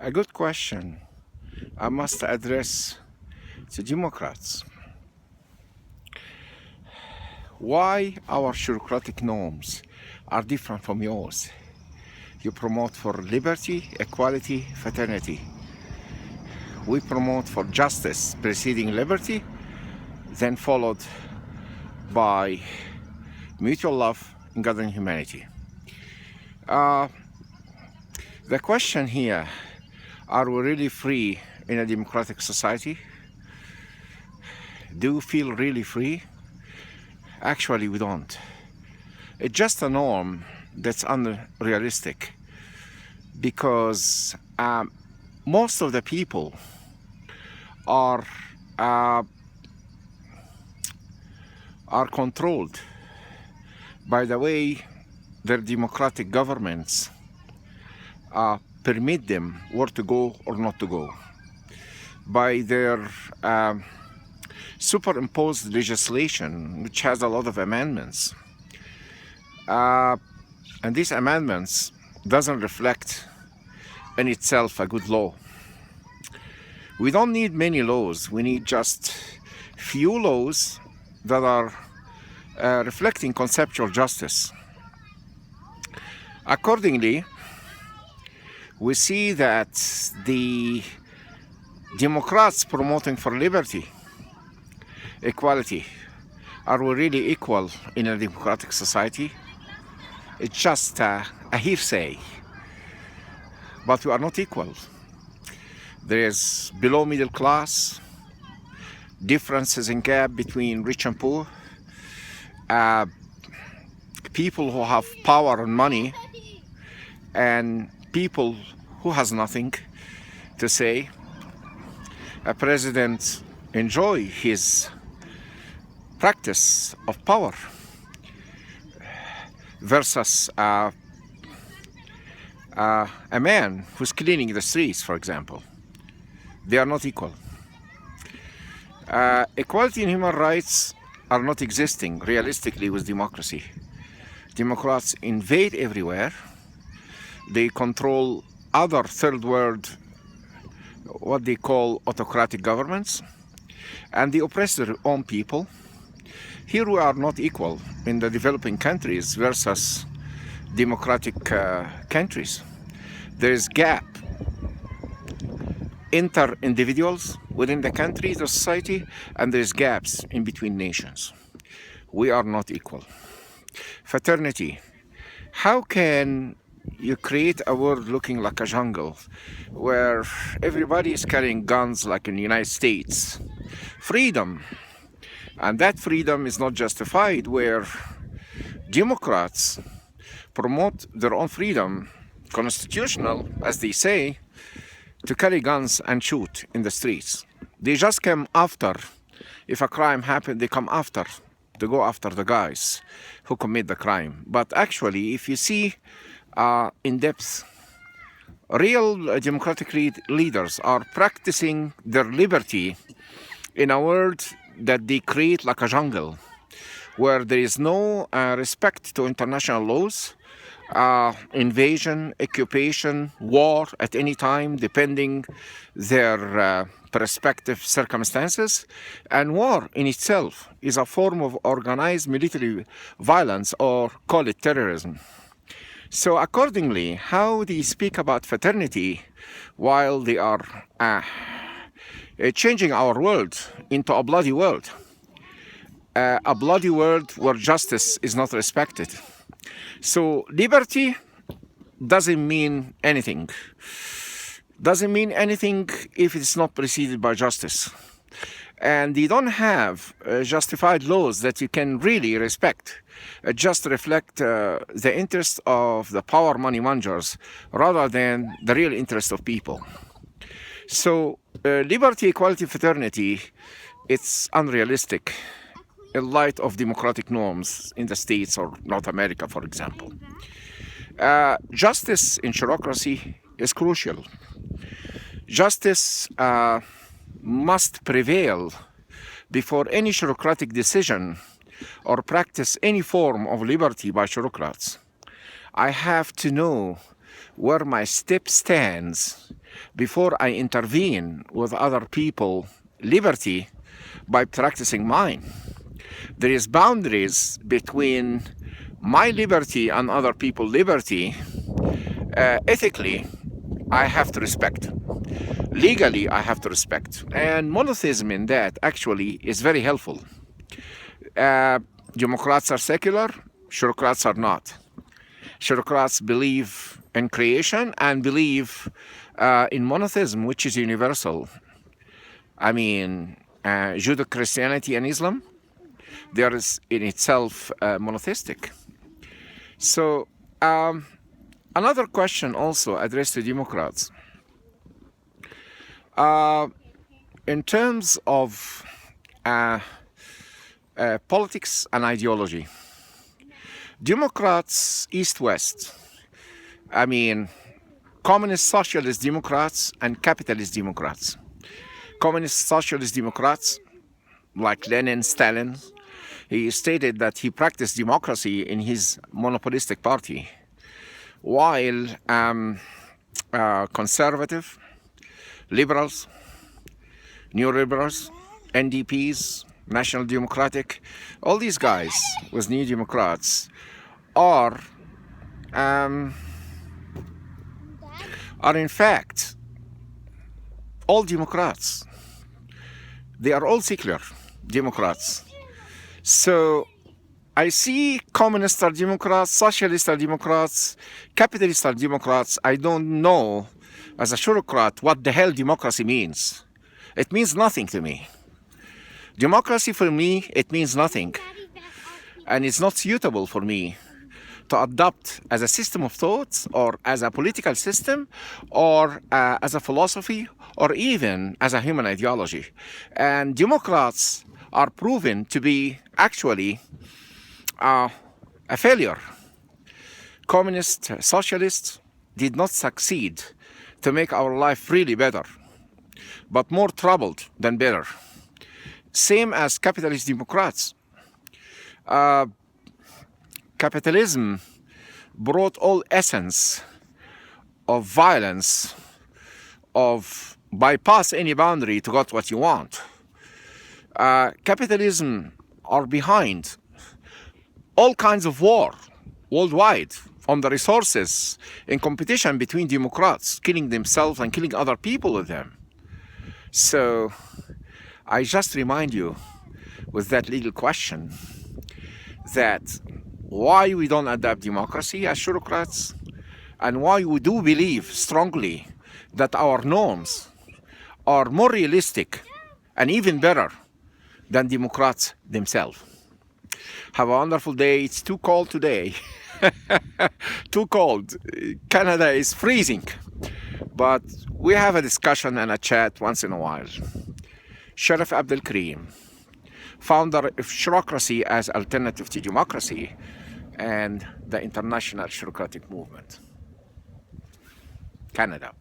A good question I must address to Democrats. Why our Surecratic norms are different from yours? You promote for liberty, equality, fraternity. We promote for justice preceding liberty, then followed by mutual love and God and humanity. The question here, are we really free in a democratic society? Do we feel really free? Actually, we don't. It's just a norm that's unrealistic because most of the people are controlled by the way their democratic governments permit them where to go or not to go, by their superimposed legislation, which has a lot of amendments. And these amendments doesn't reflect in itself a good law. We don't need many laws. We need just few laws that are reflecting conceptual justice. Accordingly, we see that the Democrats promoting for liberty, equality, are we really equal in a democratic society? It's just a hearsay, but we are not equal. There is below middle class, differences in gap between rich and poor, people who have power and money, and people who has nothing to say. A president enjoy his practice of power versus a man who's cleaning the streets, for example. They are not equal. Equality and human rights are not existing realistically with democracy. Democrats invade everywhere. They control other third world, what they call autocratic governments, and they oppress their own people. Here we are not equal in the developing countries versus democratic countries. There is gap inter-individuals within the country, the society, and there is gaps in between nations. We are not equal. Fraternity. How can you create a world looking like a jungle where everybody is carrying guns like in the United States? Freedom. And that freedom is not justified where Democrats promote their own freedom, constitutional, as they say, to carry guns and shoot in the streets. They just come after, if a crime happened, they come after, to go after the guys who commit the crime. But actually, if you see in depth, real democratic leaders are practicing their liberty in a world that they create like a jungle, where there is no respect to international laws, invasion, occupation, war at any time, depending their respective circumstances. And war in itself is a form of organized military violence, or call it terrorism. So accordingly, how they speak about fraternity while they are changing our world into a bloody world where justice is not respected. So liberty doesn't mean anything. Doesn't mean anything if it's not preceded by justice. And they don't have justified laws that you can really respect. Just reflect the interest of the power money mongers rather than the real interest of people. So liberty, equality, fraternity, it's unrealistic in light of democratic norms in the States or North America, for example. Justice in Surecracy is crucial. Justice must prevail before any Surecratic decision or practice any form of liberty by Surecrats. I have to know where my step stands before I intervene with other people's liberty by practicing mine. There is boundaries between my liberty and other people's liberty. Ethically, I have to respect. Legally, I have to respect. And monotheism in that actually is very helpful. Democrats are secular, Surecrats are not. Surecrats believe in creation and believe in monotheism, which is universal. I mean, Judeo-Christianity and Islam, they are in itself monotheistic. So another question also addressed to Democrats. In terms of politics and ideology, Democrats, East-West, I mean, communist socialist Democrats and capitalist Democrats. Communist socialist Democrats, like Lenin, Stalin, he stated that he practiced democracy in his monopolistic party, while conservative, liberals, neoliberals, NDPs, National Democratic, all these guys with New Democrats are in fact all Democrats. They are all secular Democrats. So I see communists are Democrats, socialists are Democrats, capitalists are Democrats. I don't know, as a Surecrat, what the hell democracy means. It means nothing to me. Democracy for me, it means nothing. And it's not suitable for me to adopt as a system of thought or as a political system or as a philosophy or even as a human ideology. And Democrats are proven to be actually a failure. Communists, socialists did not succeed to make our life really better, but more troubled than better. Same as capitalist Democrats. Capitalism brought all essence of violence, of bypass any boundary to get what you want. Capitalism are behind all kinds of war worldwide on the resources in competition between Democrats, killing themselves and killing other people with them. So I just remind you with that legal question that why we don't adopt democracy as Surecrats and why we do believe strongly that our norms are more realistic and even better than Democrats themselves. Have a wonderful day. It's too cold today. Too cold. Canada is freezing. But we have a discussion and a chat once in a while. Sherif Abdel-Kerim, founder of Surecracy as alternative to democracy and the international Surecratic movement. Canada.